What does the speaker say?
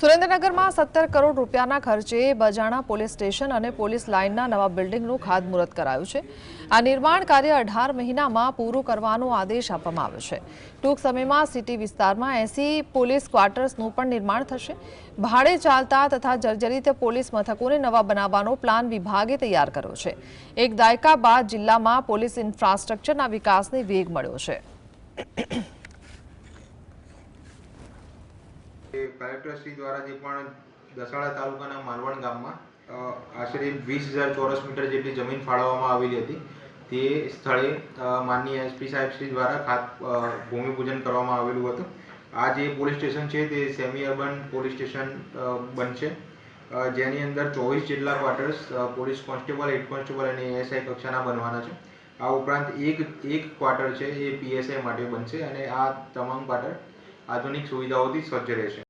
સુરેન્દ્રનગરમાં 17 કરોડ રૂપિયાના ખર્ચે બજાણા પોલીસ સ્ટેશન અને પોલીસ લાઇનના નવા બિલ્ડિંગનું ખાતમુહૂર્ત કરાયું છે। આ નિર્માણ કાર્ય 18 મહિનામાં પૂરું કરવાનો આદેશ આપવામાં આવ્યો છે। ટૂંક સમયમાં સિટી વિસ્તારમાં 80 પોલીસ ક્વાર્ટર્સનું પણ નિર્માણ થશે। ભાડે ચાલતા તથા જર્જરિત પોલીસ મથકોને નવા બનાવવાનો પ્લાન વિભાગે તૈયાર કર્યો છે। એક દાયકા બાદ જિલ્લામાં પોલીસ ઇન્ફ્રાસ્ટ્રક્ચરના વિકાસને વેગ મળ્યો છે। कलेक्टर श्री द्वारा जे पण दसाड़ा तालुकाना मालवण गाममां आशरे 20,000 ચોરસ મીટર જેટલી જમીન ફાળવવામાં આવેલી હતી। તે સ્થળે માનનીય એસપી સાહેબ શ્રી દ્વારા ભૂમિપૂજન કરવામાં આવેલું હતું। આ જે પોલીસ સ્ટેશન છે તે સેમી અર્બન પોલીસ સ્ટેશન બનશે, જેની અંદર 24 જેટલા quarters police constable, head constable અને એએસઆઈ કક્ષાના બનવાના છે। આ ઉપરાંત એક ક્વાર્ટર છે એ પીએસઆઈ માટે બનશે અને આ તમામ ક્વાર્ટર આધુનિક સુવિધાઓથી સજ્જ રહેશે।